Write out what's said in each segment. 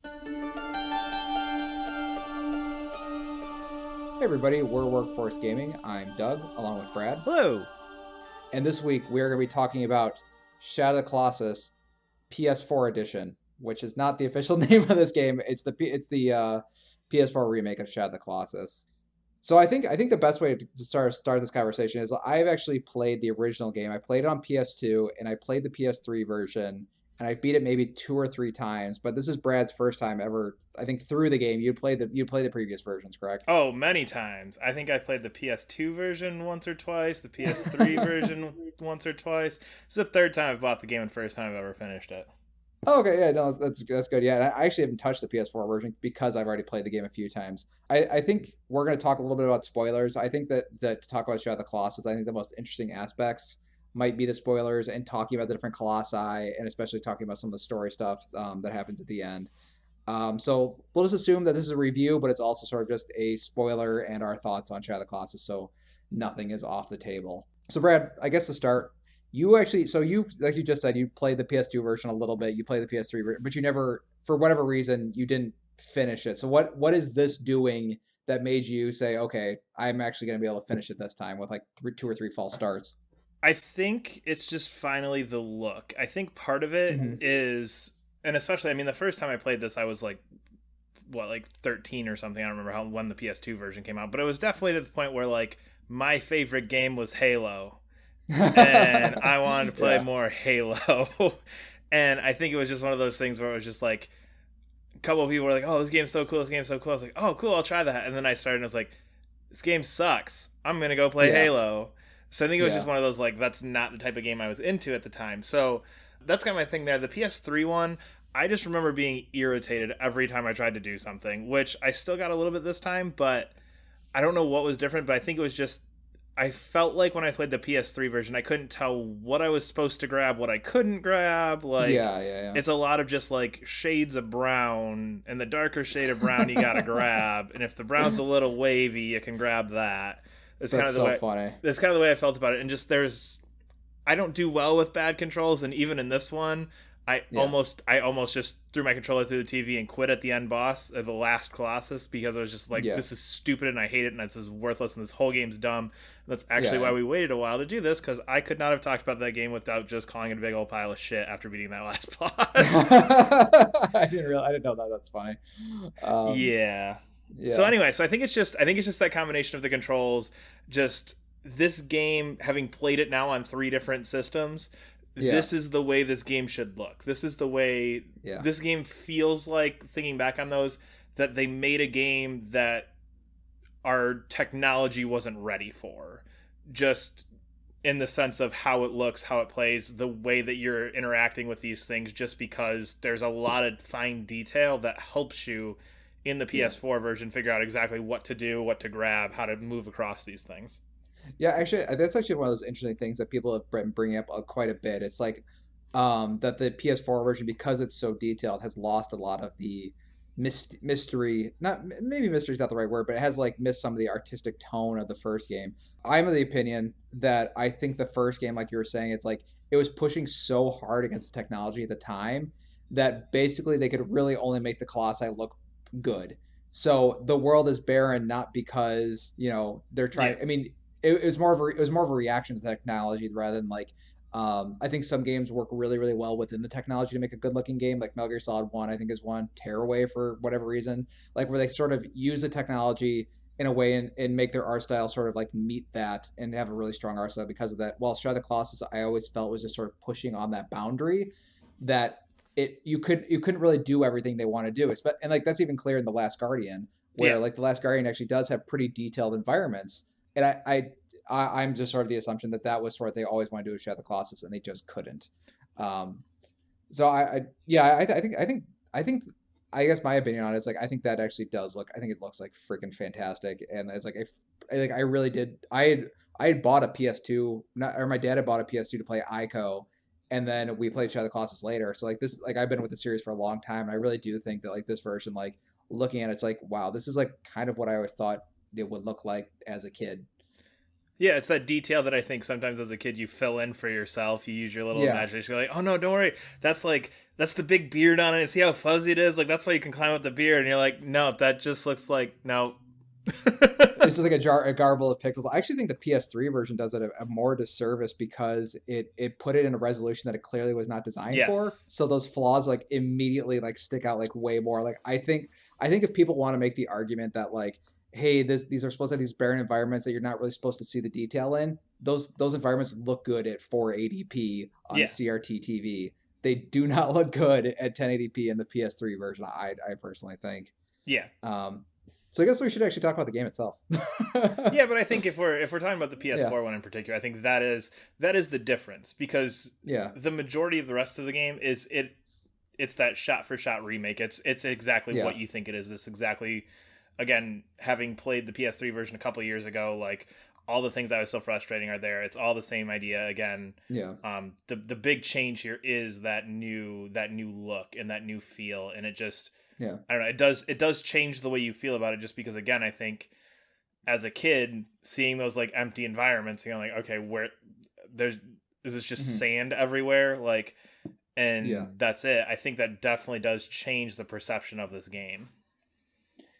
Hey everybody, we're Workforce Gaming. I'm Doug, along with Brad. Hello. And this week we're going to be talking about Shadow of the Colossus PS4 edition, which is not the official name of this game. It's the PS4 remake of Shadow of the Colossus. So I think the best way to start this conversation is I've actually played the original game. I played it on PS2 and I played the PS3 version, and I beat it maybe 2 or 3 times. But this is Brad's first time ever, I think, through the game. You'd play the previous versions, correct? Oh, many times. I think I played the PS2 version once or twice, the PS3 version once or twice. It's the third time I've bought the game and first time I've ever finished it. Oh, okay, yeah, no, that's good. Yeah, and I actually haven't touched the PS4 version because I've already played the game a few times. I think we're going to talk a little bit about spoilers. I think that to talk about Shadow of the Colossus, I think the most interesting aspects might be the spoilers and talking about the different colossi, and especially talking about some of the story stuff that happens at the end. So we'll just assume that this is a review, but it's also sort of just a spoiler and our thoughts on Shadow of the Colossus, so nothing is off the table. So Brad, I guess to start, you actually, so you, like you just said, you played the PS2 version a little bit, you played the PS3, but you never, for whatever reason, you didn't finish it. So what is this doing that made you say, okay, I'm actually going to be able to finish it this time with like 2 or 3 false starts? I think it's just finally the look. I think part of it Mm-hmm. is, and especially, I mean, the first time I played this, I was like 13 or something. I don't remember when the PS2 version came out, but it was definitely to the point where like my favorite game was Halo, and I wanted to play Yeah, more Halo. And I think it was just one of those things where it was just like a couple of people were like, "Oh, this game's so cool! This game's so cool!" I was like, "Oh, cool! I'll try that." And then I started, and I was like, "This game sucks. I'm gonna go play yeah, Halo." So I think it was just yeah. one of those like that's not the type of game I was into at the time. So that's kind of my thing there. The PS3 one, I just remember being irritated every time I tried to do something, which I still got a little bit this time, but I don't know what was different. But I think it was just I felt like when I played the PS3 version, I couldn't tell what I was supposed to grab, what I couldn't grab. Like, Yeah, yeah, yeah. it's a lot of just like shades of brown, and the darker shade of brown you gotta grab. And if the brown's a little wavy, you can grab that. It's kind That's of the so way. funny. That's kind of the way I felt about it. And just I don't do well with bad controls, and even in this one, Yeah, I almost just threw my controller through the TV and quit at the end boss of the last Colossus because I was just like, yeah, this is stupid and I hate it and this is worthless and this whole game's dumb. And that's actually why yeah. we waited a while to do this because I could not have talked about that game without just calling it a big old pile of shit after beating that last boss. I didn't know that. That's funny. Um, Yeah. So yeah, anyway, so I think it's just that combination of the controls, just this game having played it now on three different systems, yeah, this is the way this game should look. This is the way yeah, this game feels like thinking back on those that they made a game that our technology wasn't ready for. Just in the sense of how it looks, how it plays, the way that you're interacting with these things, just because there's a lot of fine detail that helps you in the yeah, PS4 version figure out exactly what to do, what to grab, how to move across these things. yeah. Actually, that's actually one of those interesting things that people have been bringing up quite a bit. It's like that the PS4 version, because it's so detailed, has lost a lot of the mystery. Not maybe mystery is not the right word, but it has like missed some of the artistic tone of the first game. I'm of the opinion that I think the first game, like you were saying, it's like it was pushing so hard against the technology at the time that basically they could really only make the Colossi look good. So the world is barren not because they're Yeah. trying. I mean, it was more of a reaction to technology rather than like I think some games work really, really well within the technology to make a good looking game. Like Metal Gear Solid 1, I think, is one. Tearaway, for whatever reason. Like where they sort of use the technology in a way and make their art style sort of like meet that and have a really strong art style because of that. While Shadow of the Colossus, I always felt was just sort of pushing on that boundary that you couldn't really do everything they want to do. And like that's even clear in The Last Guardian, Yeah. where like The Last Guardian actually does have pretty detailed environments. And I'm just sort of the assumption that that was sort of they always wanted to do with Shadow of the Colossus and they just couldn't. Um, so yeah, I think I guess my opinion on it is like I think that actually does look. I think it looks like freaking fantastic, and it's like if like I really did. I had bought a PS2, not, or my dad had bought a PS2 to play Ico, and then we played Shadow of the Colossus later. So like this, like I've been with the series for a long time, and I really do think that like this version, like looking at it, it's like wow, this is like kind of what I always thought it would look like as a kid. Yeah, it's that detail that I think sometimes as a kid you fill in for yourself. You use your little Yeah. imagination. You're like, oh no, don't worry. That's the big beard on it. See how fuzzy it is? Like that's why you can climb up the beard. And you're like, no, that just looks like no. This is like a garble of pixels. I actually think the PS3 version does it a more disservice because it put it in a resolution that it clearly was not designed for. Yes. So those flaws like immediately like stick out like way more. Like I think if people want to make the argument that like, hey, these are supposed to be these barren environments that you're not really supposed to see the detail in, those environments look good at 480p on Yeah. CRT TV. They do not look good at 1080p in the PS3 version. I personally think. Yeah. Um, so I guess we should actually talk about the game itself. Yeah, but I think if we're talking about the Yeah, PS4 one in particular, I think that is the difference because yeah, the majority of the rest of the game it's that shot for shot remake. It's exactly yeah, what you think it is. It's exactly again having played the PS3 version a couple of years ago, like all the things that was so frustrating are there. It's all the same idea again. yeah, The big change here is that new look and that new feel, and it just yeah. I don't know. It does change the way you feel about it, just because again I think as a kid seeing those like empty environments, like okay, where there's is this just Hmm. sand everywhere, like, Yeah, and that's it. I think that definitely does change the perception of this game.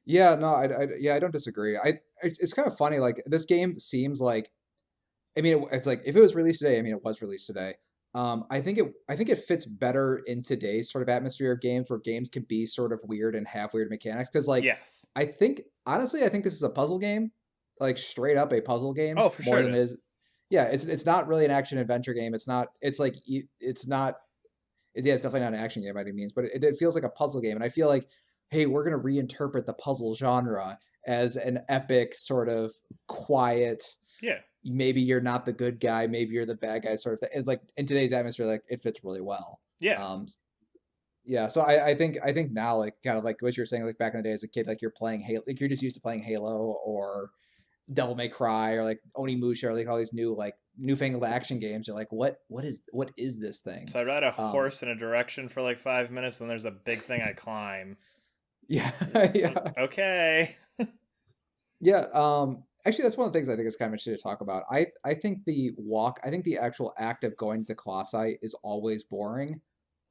yeah. No, yeah, I don't disagree. It's kind of funny. Like this game seems like, I mean, it's like if it was released today. I mean, it was released today. I think it fits better in today's sort of atmosphere of games where games can be sort of weird and have weird mechanics. Because like, Yes. I think honestly, I think this is a puzzle game, like straight up a puzzle game Oh, for sure more it than it is. is. Yeah, it's not really an action adventure game. It's not. It's like it's not. Yeah, it's definitely not an action game by any means, but it feels like a puzzle game. And I feel like, hey, we're gonna reinterpret the puzzle genre as an epic sort of quiet. Yeah. Maybe you're not the good guy, maybe you're the bad guy sort of thing. It's like in today's atmosphere, like it fits really well. Yeah. Um, yeah, so I think now like kind of like what you're saying, like back in the day as a kid, like you're playing Halo, like you're just used to playing Halo or Devil May Cry or like Onimusha or like all these new like newfangled action games. You're like, what is this thing? So I ride a Um, horse in a direction for like 5 minutes, and there's a big thing I climb. yeah, Like, yeah, okay. yeah. Actually, that's one of the things I think is kind of interesting to talk about. I think the actual act of going to the Colossi is always boring.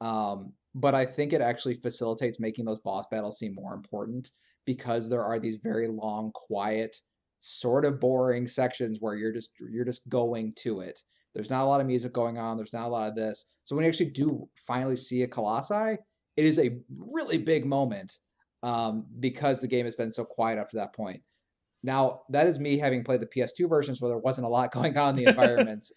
But I think it actually facilitates making those boss battles seem more important because there are these very long, quiet, sort of boring sections where you're just going to it. There's not a lot of music going on. There's not a lot of this. So when you actually do finally see a Colossi, it is a really big moment because the game has been so quiet up to that point. Now, that is me having played the PS2 versions where there wasn't a lot going on in the environments.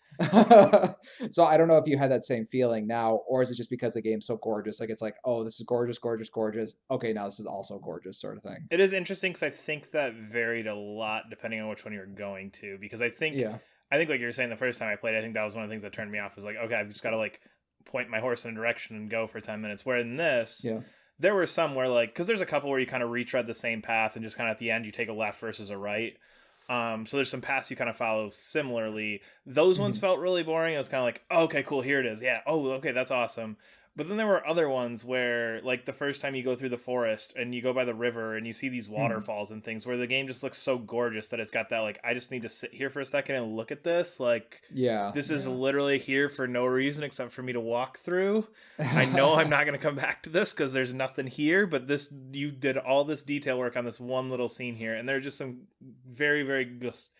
So I don't know if you had that same feeling now, or is it just because the game's so gorgeous? Like it's like, oh, this is gorgeous, gorgeous, gorgeous. Okay, now this is also gorgeous, sort of thing. It is interesting because I think that varied a lot depending on which one you're going to. Because Yeah. I think like you were saying the first time I played, I think that was one of the things that turned me off. Was like, okay, I've just got to like point my horse in a direction and go for 10 minutes. Where in this, Yeah. there were some where like, because there's a couple where you kind of retread the same path and just kind of at the end you take a left versus a right. So there's some paths you kind of follow similarly. Those ones Hmm. felt really boring. I was kind of like, oh, okay, cool, here it is. Yeah. Oh, okay, that's awesome. But then there were other ones where, like the first time you go through the forest and you go by the river and you see these Hmm. waterfalls and things, where the game just looks so gorgeous that it's got that like, I just need to sit here for a second and look at this. Like, Yeah. this is Yeah. literally here for no reason except for me to walk through. I know I'm not going to come back to this because there's nothing here, but this you did all this detail work on this one little scene here, and there are just some very very just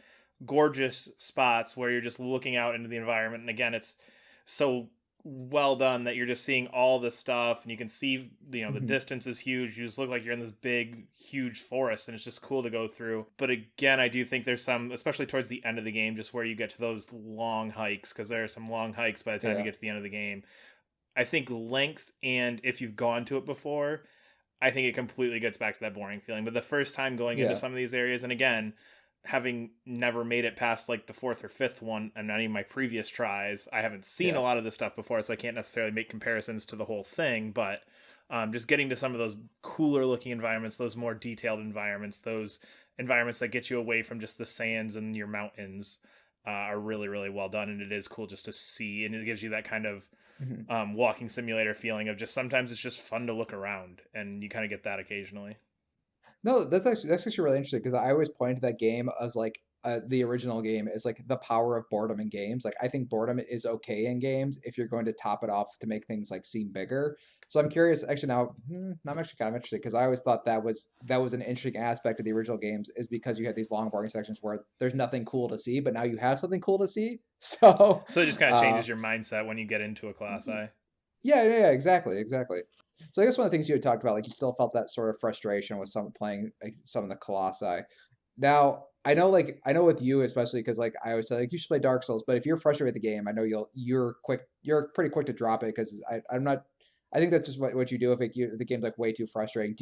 gorgeous spots where you're just looking out into the environment, and again, it's so well done that you're just seeing all this stuff, and you can see the Hmm. distance is huge. You just look like you're in this big huge forest, and it's just cool to go through. But again, I do think there's some, especially towards the end of the game, just where you get to those long hikes, because there are some long hikes by the time you Yeah. get to the end of the game. I think length, and if you've gone to it before, I think it completely gets back to that boring feeling. But the first time going into Yeah. some of these areas, and again, having never made it past like the fourth or fifth one, and any of my previous tries, I haven't seen a Yeah. lot of this stuff before, so I can't necessarily make comparisons to the whole thing. But just getting to some of those cooler looking environments, those more detailed environments, those environments that get you away from just the sands and your mountains, are really really well done, and it is cool just to see, and it gives you that kind of Hmm. walking simulator feeling of just sometimes it's just fun to look around, and you kind of get that occasionally. No, that's actually really interesting because I always pointed to that game as like the original game is like the power of boredom in games. Like I think boredom is okay in games if you're going to top it off to make things like seem bigger. So I'm curious. Actually, now I'm actually kind of interested because I always thought that was an interesting aspect of the original games is because you had these long boring sections where there's nothing cool to see, but now you have something cool to see. So So it just kind of uh, changes your mindset when you get into a class, y- I. yeah, exactly, exactly. So I guess one of the things you had talked about, like you still felt that sort of frustration with some playing like some of the Colossi. Now I know with you especially because like I always say like you should play Dark Souls, but if you're frustrated with the game, I know you're pretty quick to drop it because I'm not. I think that's just what you do if the game's like way too frustrating.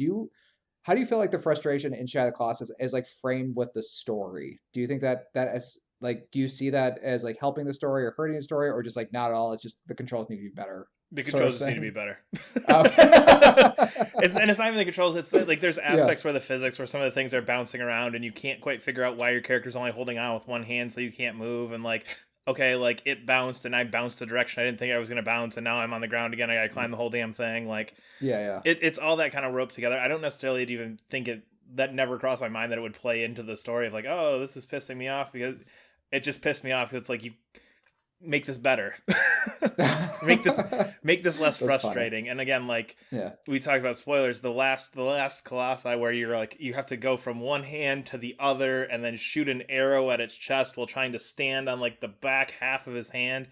How do you feel like the frustration in Shadow of the Colossus is like framed with the story? Do you think that as like do you see that as like helping the story or hurting the story or just like not at all? It's just the controls need to be better, The sort controls of just need to be thing. better. Okay. It's not even the controls. It's like there's Yeah, aspects where the physics, where some of the things are bouncing around, and you can't quite figure out why your character's only holding on with one hand, so you can't move. And like, okay, like it bounced, and I bounced a direction I didn't think I was gonna bounce, and now I'm on the ground again. I gotta climb the whole damn thing. Like, yeah, it's all that kind of roped together. I don't necessarily even think it that never crossed my mind that it would play into the story of like, oh, this is pissing me off because it just pissed me off. It's like you make this better. make this yeah. make this less That's funny. frustrating. And again, like Yeah, we talked about spoilers, the last Colossi where you're like you have to go from one hand to the other and then shoot an arrow at its chest while trying to stand on like the back half of his hand.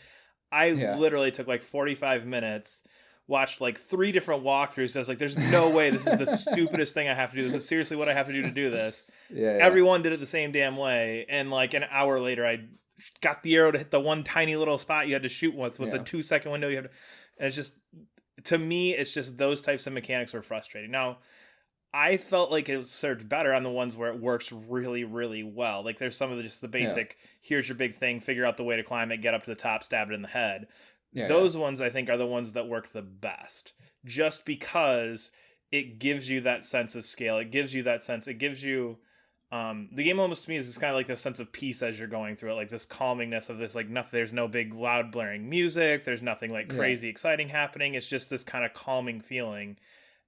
I yeah, literally took like 45 minutes, watched like three different walkthroughs. So I was like, there's no way this is the stupidest thing I have to do. This is seriously what I have to do this. yeah. Everyone did it the same damn way. And like an hour later, I got the arrow to hit the one tiny little spot you had to shoot with the Yeah, 2 second window you have to. And it's just, to me, it's just those types of mechanics were frustrating. Now, I felt like it served better on the ones where it works really, really well. Like there's some of just the yeah, basic, here's your big thing, figure out the way to climb it, get up to the top, stab it in the head. yeah. Those ones I think are the ones that work the best. Just because it gives you that sense of scale. It gives you that sense. It gives you the game almost to me is just kind of like this sense of peace as you're going through it, like this calmingness of this like nothing. There's no big loud blaring music. There's nothing like Yeah. crazy exciting happening. It's just this kind of calming feeling,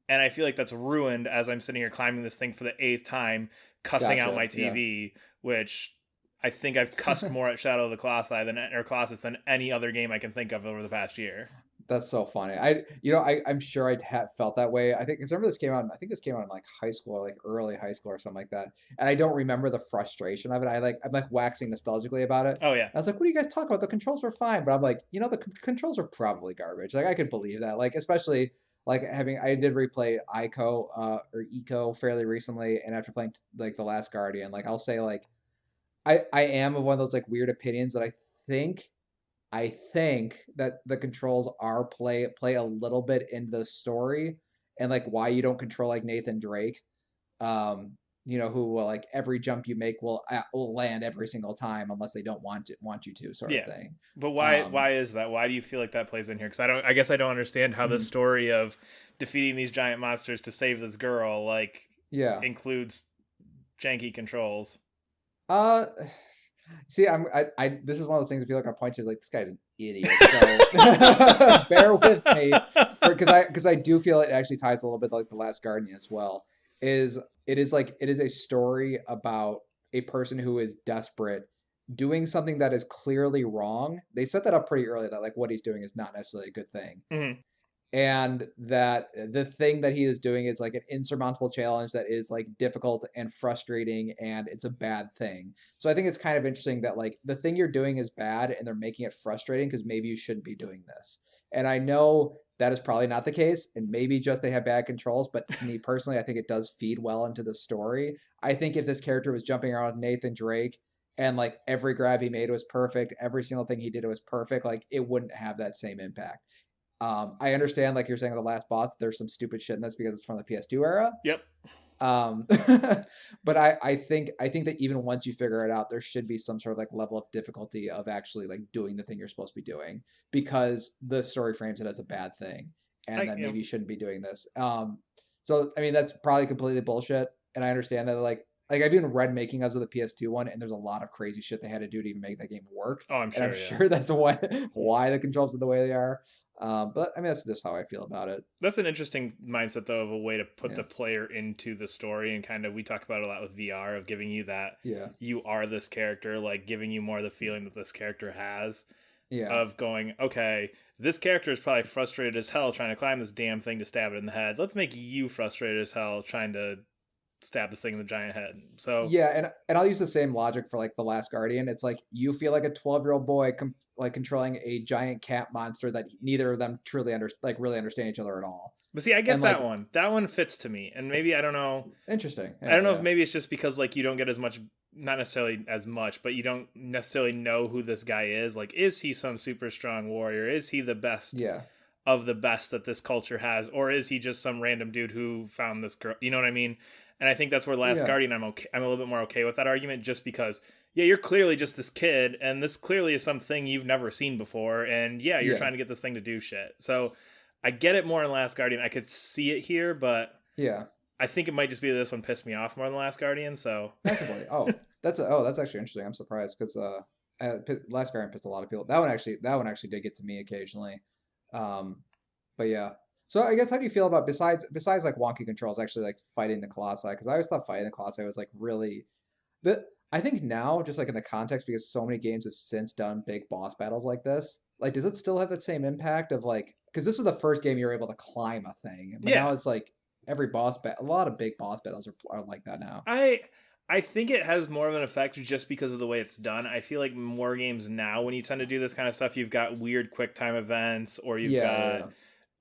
and I feel like that's ruined as I'm sitting here climbing this thing for the eighth time, cussing out Gotcha. my Yeah. TV, which I think I've cussed more at Shadow of the Colossus than any other game I can think of over the past year. That's so funny. I'm sure I'd have felt that way. I think because remember this came out. I think this came out in like high school, like early high school or something like that. And I don't remember the frustration of it. I'm like waxing nostalgically about it. Oh yeah, I was like, "What are you guys talking about? The controls were fine." But I'm like, the controls are probably garbage. Like I could believe that. Like especially like I did replay Eco fairly recently, and after playing like the Last Guardian, like I'll say like I am of one of those like weird opinions that think that the controls are play a little bit into the story and like why you don't control like Nathan Drake, um, who will like every jump you make will land every single time unless they don't want you to sort of yeah. thing. But why? Um, Why is that? Why do you feel like that plays in here? Because I don't. I guess I don't understand how the mhm. story of defeating these giant monsters to save this girl like Yeah. includes janky controls. Uh, See, this is one of those things that people are gonna point to is like this guy's an idiot. So bear with me because I do feel it actually ties a little bit like the Last Guardian as well. Is it is a story about a person who is desperate doing something that is clearly wrong. They set that up pretty early that like what he's doing is not necessarily a good thing Mhm. and that the thing that he is doing is like an insurmountable challenge that is like difficult and frustrating and it's a bad thing. So I think it's kind of interesting that like the thing you're doing is bad and they're making it frustrating because maybe you shouldn't be doing this. And I know that is probably not the case and maybe just they have bad controls, but me personally I think it does feed well into the story. I think if this character was jumping around with Nathan Drake and like every grab he made was perfect, every single thing he did was perfect, like it wouldn't have that same impact. I understand, like you're saying, the last boss, there's some stupid shit in this because it's from the PS2 era. Yep. Um, but I think that even once you figure it out, there should be some sort of like level of difficulty of actually like doing the thing you're supposed to be doing because the story frames it as a bad thing, and I that you know. maybe you shouldn't be doing this. So I mean that's probably completely bullshit, and I understand that like I've even read making ofs of the PS2 one, and there's a lot of crazy shit they had to do to even make that game work, Oh, I'm and I'm sure. Yeah. sure that's why the controls are the way they are. But I mean, that's just how I feel about it. That's an interesting mindset, though, of a way to put Yeah, the player into the story. And kind of, we talk about it a lot with VR, of giving you that yeah, you are this character, like giving you more the feeling that this character has, yeah. of going, okay, this character is probably frustrated as hell trying to climb this damn thing to stab it in the head. Let's make you frustrated as hell trying to stab this thing in the giant head. So, Yeah, and I'll use the same logic for like The Last Guardian. It's like you feel like a 12-year-old boy like controlling a giant cat monster that neither of them truly like really understand each other at all. but see, I And get that like one. That one fits to me. And maybe, I don't know. interesting. I don't Yeah, know if yeah. maybe it's just because like you don't get as much, not necessarily as much, but you don't necessarily know who this guy is. Like, is he some super strong warrior? Is he the best Yeah. of the best that this culture has, or is he just some random dude who found this girl? You know what I mean? And I think that's where Last Yeah. Guardian, I'm okay. I'm a little bit more okay with that argument, just because yeah, you're clearly just this kid, and this clearly is something you've never seen before, and yeah, you're Yeah. trying to get this thing to do shit. So I get it more in Last Guardian. I could see it here, but Yeah. I think it might just be that this one pissed me off more than Last Guardian. So Possibly. That's actually interesting. I'm surprised because Last Guardian pissed a lot of people. That one actually did get to me occasionally. Um, but yeah. So I guess how do you feel about besides like wonky controls actually like fighting the Colossi? Because I always thought fighting the Colossi was like really the I think now just like in the context because so many games have since done big boss battles like this. Like, does it still have that same impact of like because this was the first game you were able to climb a thing, but yeah, now it's like every a lot of big boss battles are like that now. I I think it has more of an effect just because of the way it's done. I feel like more games now, when you tend to do this kind of stuff, you've got weird quick time events, or you've Yeah, got yeah,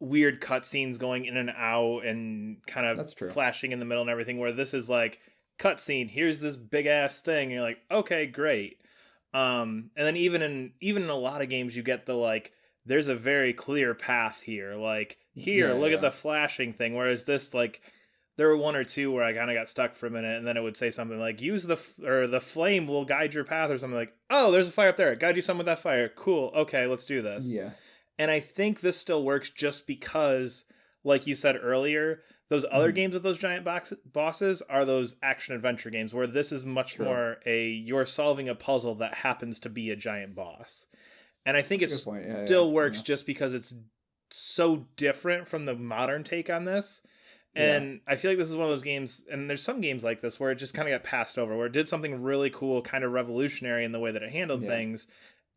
weird cutscenes going in and out and kind of that's true. flashing in the middle and everything. Where this is like cutscene, here's this big ass thing, and you're like, okay, great. And then even in a lot of games, you get the like, there's a very clear path here. Like here, Yeah, look at yeah, the flashing thing. Whereas this, like, there were one or two where I kind of got stuck for a minute, and then it would say something like, "Use or the flame will guide your path," or something like, "Oh, there's a fire up there. Gotta do something with that fire. Cool. Okay, let's do this." yeah. And I think this still works just because, like you said earlier, those other Hmm. games with those giant bosses are those action adventure games where this is much True. more a you're solving a puzzle that happens to be a giant boss. And I think That's it a good point. Yeah, yeah, still works yeah, just because it's so different from the modern take on this. yeah, And I feel like this is one of those games, and there's some games like this where it just kind of got passed over, where it did something really cool, kind of revolutionary in the way that it handled yeah. things,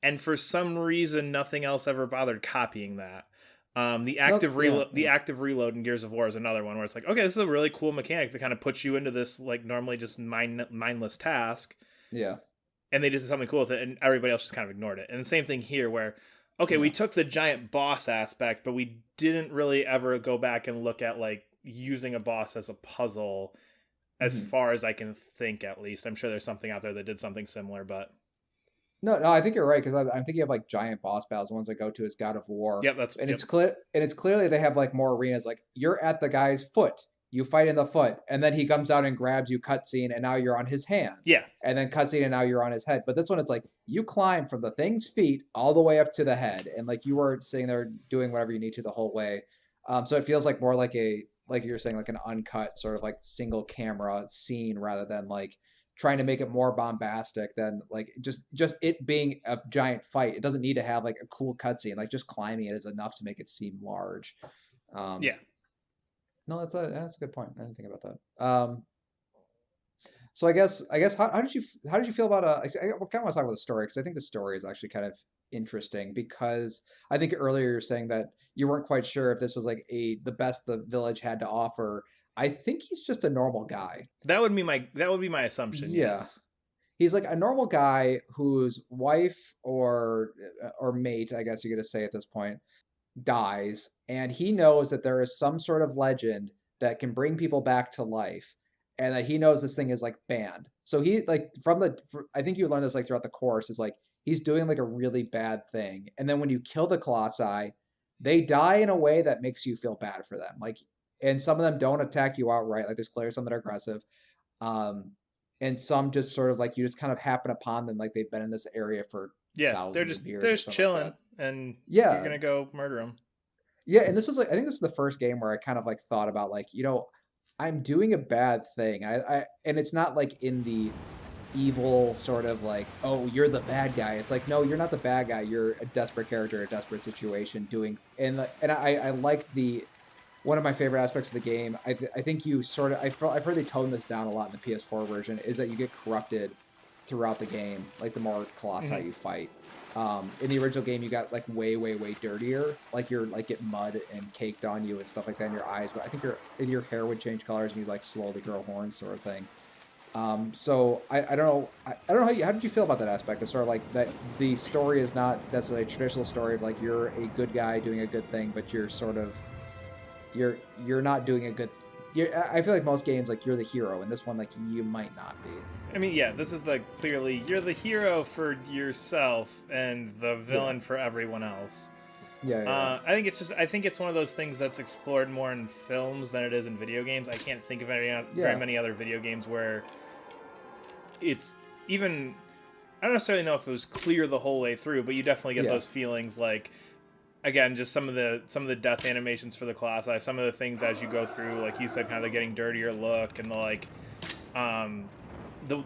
and for some reason, nothing else ever bothered copying that. No, yeah, The yeah, active reload in Gears of War is another one where it's like, okay, this is a really cool mechanic that kind of puts you into this like normally just mindless task, yeah, and they did something cool with it, and everybody else just kind of ignored it. And the same thing here, where okay, we yeah. took the giant boss aspect, but we didn't really ever go back and look at like using a boss as a puzzle, as Hmm. far as I can think, at least. I'm sure there's something out there that did something similar, but No, no, I think you're right because I'm thinking of like giant boss battles. The ones I go to is God of War, yep, that's and yep, it's clearly they have like more arenas. Like you're at the guy's foot, you fight in the foot, and then he comes out and grabs you, cutscene, and now you're on his hand, yeah, and then cutscene, and now you're on his head. But this one, it's like you climb from the thing's feet all the way up to the head, and like you are sitting there doing whatever you need to the whole way. So it feels like more like like you're saying like an uncut sort of like single camera scene rather than like trying to make it more bombastic than like just it being a giant fight. It doesn't need to have like a cool cutscene. Like just climbing it is enough to make it seem large. Um, yeah. no, that's a good point. I didn't think about that. So I guess how did you feel about I kind of want to talk about the story because I think the story is actually kind of interesting because I think earlier you're saying that you weren't quite sure if this was like the best the village had to offer. I think he's just a normal guy. That would be my assumption. Yeah. Yes. He's like a normal guy whose wife or mate, I guess you could say at this point, dies, and he knows that there is some sort of legend that can bring people back to life, and that he knows this thing is like banned. So he like I think you learn this like throughout the course is like he's doing like a really bad thing, and then when you kill the colossi, they die in a way that makes you feel bad for them. Like, and some of them don't attack you outright. Like there's clearly some that are aggressive, um, and some just sort of like you just kind of happen upon them like they've been in this area for Yeah, thousands of they're years or just something like chilling, that. and you're Yeah, gonna go murder them. yeah, and this was like I think this was the first game where I kind of like thought about like I'm doing a bad thing. I and it's not like in the evil sort of like, oh, you're the bad guy. It's like, no, you're not the bad guy. You're a desperate character, a desperate situation doing, and I like the, one of my favorite aspects of the game. I think you sort of, I've heard they tone this down a lot in the PS4 version, is that you get corrupted throughout the game, like the more colossi you fight. In the original game, you got like way dirtier. Like you're like get mud and caked on you and stuff like that in your eyes. But I think your hair would change colors and you like slowly grow horns, sort of thing. So I don't know. I don't know how did you feel about that aspect of sort of like that the story is not necessarily a traditional story of like you're a good guy doing a good thing, but you're sort of you're not doing a good. I feel like most games like you're the hero, and this one like you might not be. I mean, yeah, this is like clearly you're the hero for yourself and the villain for everyone else. Yeah. I think it's one of those things that's explored more in films than it is in video games. I can't think of very many other video games where it's even. I don't necessarily know if it was clear the whole way through, but you definitely get those feelings like. Again, just some of the death animations for the Colossi, some of the things as you go through, like you said, kind of the getting dirtier look, and the like.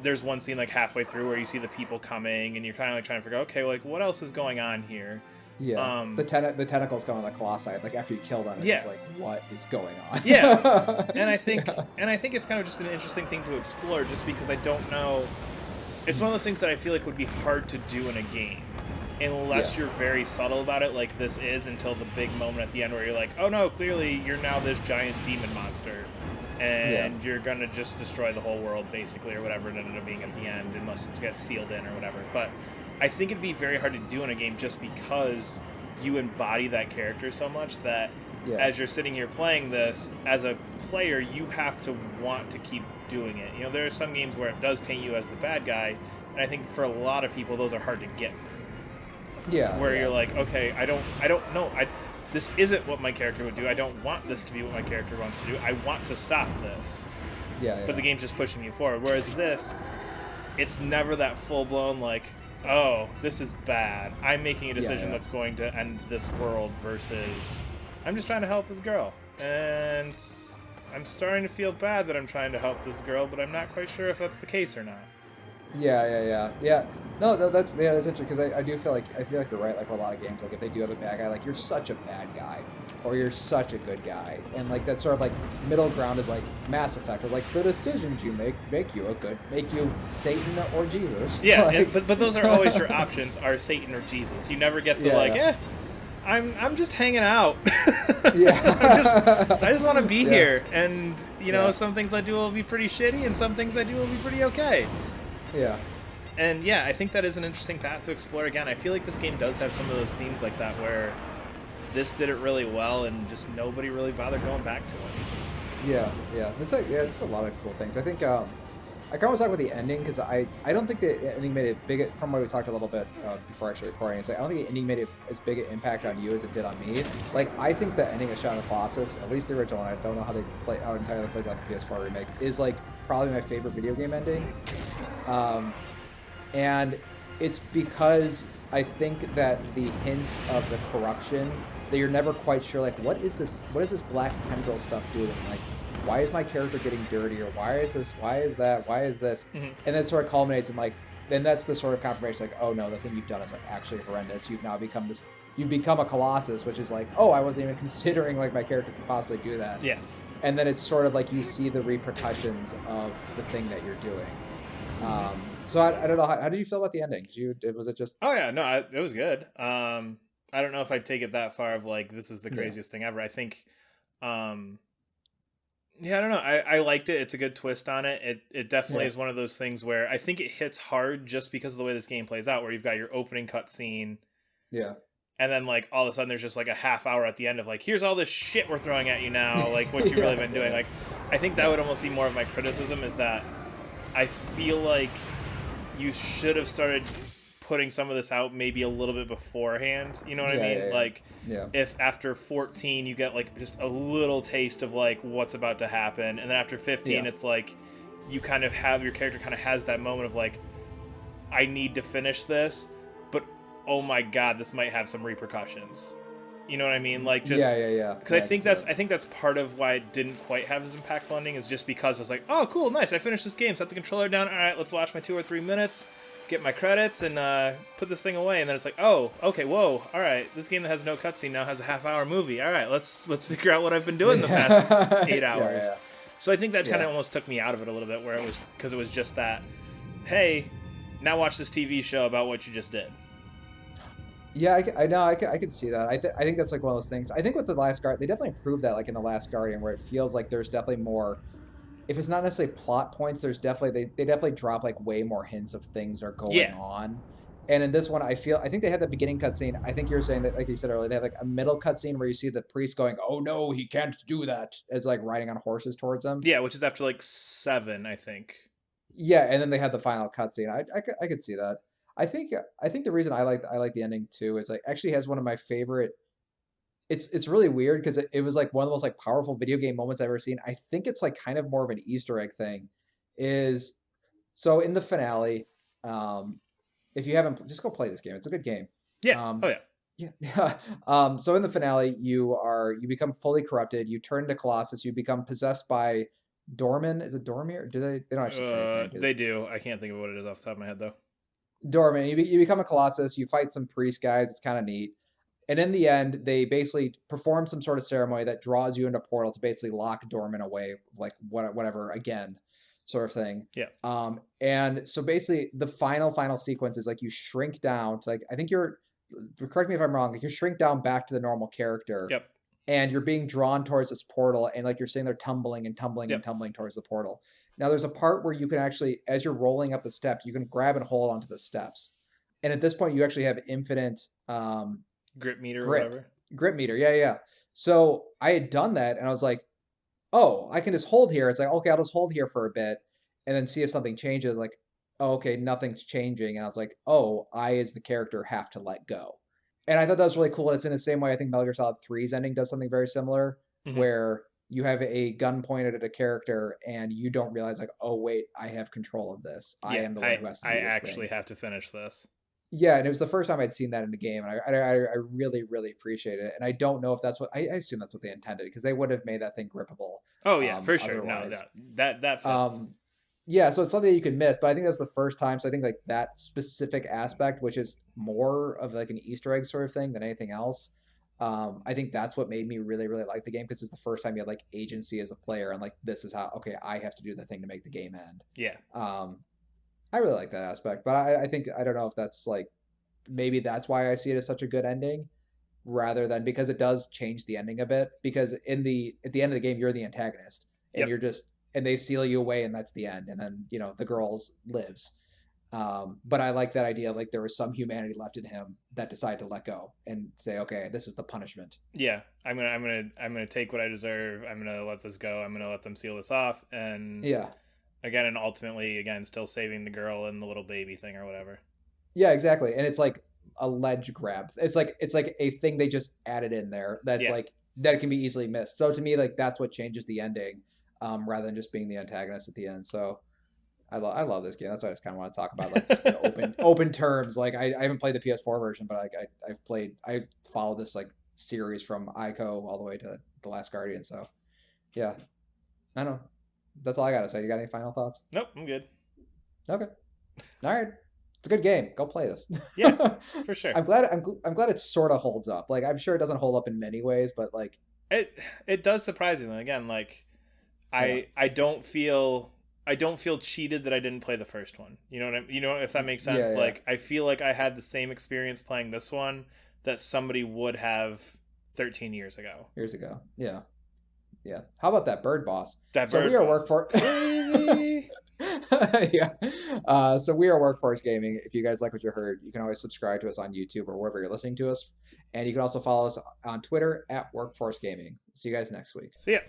There's one scene like halfway through where you see the people coming, and you're kind of like trying to figure out, okay, like what else is going on here? Yeah. The tentacles come on the colossi, like after you kill them, it's just like what is going on? Yeah. and I think it's kind of just an interesting thing to explore, just because I don't know. It's one of those things that I feel like would be hard to do in a game. Unless you're very subtle about it, like this is, until the big moment at the end where you're like, oh no, clearly you're now this giant demon monster, and you're gonna just destroy the whole world, basically, or whatever it ended up being at the end, unless it gets sealed in or whatever. But I think it'd be very hard to do in a game just because you embody that character so much that as you're sitting here playing this, as a player, you have to want to keep doing it. You know, there are some games where it does paint you as the bad guy, and I think for a lot of people, those are hard to get through. Where you're like, okay, I don't know. This isn't what my character would do. I don't want this to be what my character wants to do. I want to stop this. But the game's just pushing you forward. Whereas this, it's never that full-blown, like, oh, this is bad. I'm making a decision that's going to end this world versus I'm just trying to help this girl. And I'm starting to feel bad that I'm trying to help this girl, but I'm not quite sure if that's the case or not. Yeah. No, that's interesting because I do feel like you're right. Like for a lot of games, like if they do have a bad guy, like you're such a bad guy, or you're such a good guy, and like that sort of like middle ground is like Mass Effect, or like the decisions you make you Satan or Jesus. Yeah, like, but those are always your options: are Satan or Jesus. You never get the I'm just hanging out. I just want to be here, and you know, some things I do will be pretty shitty, and some things I do will be pretty okay. Yeah. And yeah, I think that is an interesting path to explore. Again, I feel like this game does have some of those themes like that where this did it really well and just nobody really bothered going back to it. Yeah. It's a lot of cool things. I think I kind of want to talk about the ending because I don't think the ending made it big, from what we talked a little bit before actually recording. It's like, I don't think the ending made as big an impact on you as it did on me. Like I think the ending of Shadow of the Colossus, at least the original one, I don't know how how it entirely plays out in the PS4 remake, is like probably my favorite video game ending. And it's because I think that the hints of the corruption, that you're never quite sure, like, what is this black tendril stuff doing? Like, why is my character getting dirtier? Why is this? Why is that? Why is this? And then it sort of culminates in like, then that's the sort of confirmation, like, oh no, the thing you've done is like actually horrendous. You've now become this, you've become a Colossus, which is like, oh, I wasn't even considering like my character could possibly do that. Yeah. And then it's sort of like you see the repercussions of the thing that you're doing. So I don't know. How did you feel about the ending? Was it just? Oh yeah, no, it was good. I don't know if I'd take it that far of like this is the craziest thing ever. I think, I don't know. I liked it. It's a good twist on it. It definitely is one of those things where I think it hits hard just because of the way this game plays out. Where you've got your opening cutscene, and then like all of a sudden there's just like a half hour at the end of like, here's all this shit we're throwing at you now. Like what you've really been doing. Like I think that would almost be more of my criticism, is that I feel like you should have started putting some of this out maybe a little bit beforehand. You know what I mean? If after 14 you get like just a little taste of like what's about to happen, and then after 15 it's like you kind of have, your character kind of has that moment of like, I need to finish this, but oh my god, this might have some repercussions. You know what I mean? Like just Yeah, yeah, yeah, because yeah. I can see that. I think that's part of why it didn't quite have as impactful ending is just because I was like, oh, cool, nice, I finished this game, set the controller down. All right, let's watch my 2 or 3 minutes, get my credits, and put this thing away. And then it's like, oh, okay, whoa, all right, this game that has no cutscene now has a half-hour movie. All right, let's figure out what I've been doing the past Yeah, eight yeah, hours. yeah, So I think that kind yeah. of almost took me out of it a little bit, where it was because it was just that, hey, now watch this TV show about what you just did. Yeah, I know. I could see that. I think that's like one of those things. I think with the Last Guard, they definitely improved that, like in the Last Guardian, where it feels like there's definitely more. If it's not necessarily plot points, there's definitely they definitely drop like way more hints of things are going Yeah, on. And in this one, I think they had the beginning cutscene. I think you were saying that, like you said earlier, they have like a middle cutscene where you see the priest going, "Oh no, he can't do that," as like riding on horses towards them. yeah, which is after like 7, I think. Yeah, and then they had the final cutscene. I could see that. I think the reason I like the ending too is like actually has one of my favorite. It's really weird because it was like one of the most like powerful video game moments I've ever seen. I think it's like kind of more of an Easter egg thing. Is so in the finale, um, if you haven't, just go play this game. It's a good game. Yeah. Oh Um, yeah. yeah. So in the finale, you become fully corrupted. You turn to Colossus. You become possessed by Dorman. Is it Dormir? Do they don't actually say his name, do They do. I can't think of what it is off the top of my head though. Dorman. You become a Colossus. You fight some priest guys. It's kind of neat. And in the end, they basically perform some sort of ceremony that draws you into a portal to basically lock Dorman away, like whatever again, sort of thing. Yeah. And so basically, the final sequence is like you shrink down to like I think you're. Correct me if I'm wrong. Like you shrink down back to the normal character, Yep. and you're being drawn towards this portal, and like you're sitting there tumbling and tumbling and Yep. tumbling towards the portal. Now there's a part where you can actually, as you're rolling up the steps, you can grab and hold onto the steps, and at this point you actually have infinite Grip meter or grip whatever. grip meter. Yeah, yeah. So I had done that, and I was like, oh, I can just hold here. It's like, okay, I'll just hold here for a bit and then see if something changes. Like, oh, okay, nothing's changing. And I was like, oh, I as the character have to let go. And I thought that was really cool. And it's in the same way I think Metal Gear Solid 3's ending does something very similar, Hmm. where you have a gun pointed at a character and you don't realize like, oh wait, I have control of this. I Yeah. am the one who has to I do this actually thing. have to finish this. Yeah, and it was the first time I'd seen that in a game, and I really really appreciate it. And I don't know if that's what I assume that's what they intended because they would have made that thing grippable Oh yeah, for sure. No, otherwise. that fits. Um, yeah, so it's something you can miss, but I think that's the first time. So I think like that specific aspect, which is more of like an Easter egg sort of thing than anything else. I think that's what made me really really like the game because it's the first time you had like agency as a player and like this is how okay I have to do the thing to make the game end. Yeah. Um, I really like that aspect, but I think I don't know if that's like maybe that's why I see it as such a good ending rather than because it does change the ending a bit because in the at the end of the game you're the antagonist and Yep. you're just and they seal you away and that's the end and then you know the girls lives but I like that idea of like there was some humanity left in him that decided to let go and say okay this is the punishment. Yeah. I'm gonna take what I deserve. I'm gonna let this go. I'm gonna let them seal this off. And Yeah, again, and ultimately, again, still saving the girl and the little baby thing or whatever. yeah, exactly. And it's like a ledge grab. It's like a thing they just added in there that's Yeah. like that can be easily missed. So to me, like that's what changes the ending, rather than just being the antagonist at the end. So I love this game. That's why I just kind of want to talk about like just in open terms. Like I haven't played the PS4 version, but like I followed this like series from Ico all the way to the Last Guardian. So yeah, I don't know. That's all I gotta say. You got any final thoughts? Nope. I'm good. Okay. All right. It's a good game. Go play this. Yeah, for sure. I'm glad it sort of holds up. Like I'm sure it doesn't hold up in many ways, but like It does surprisingly. Again, like yeah. I don't feel cheated that I didn't play the first one. You know if that makes Yeah, sense. yeah. Like I feel like I had the same experience playing this one that somebody would have 13 years ago. Years ago. Yeah. Yeah. How about that bird boss? That So we bird are boss is workforce crazy. yeah. So we are Workforce Gaming. If you guys like what you heard, you can always subscribe to us on YouTube or wherever you're listening to us. And you can also follow us on Twitter at Workforce Gaming. See you guys next week. So yeah.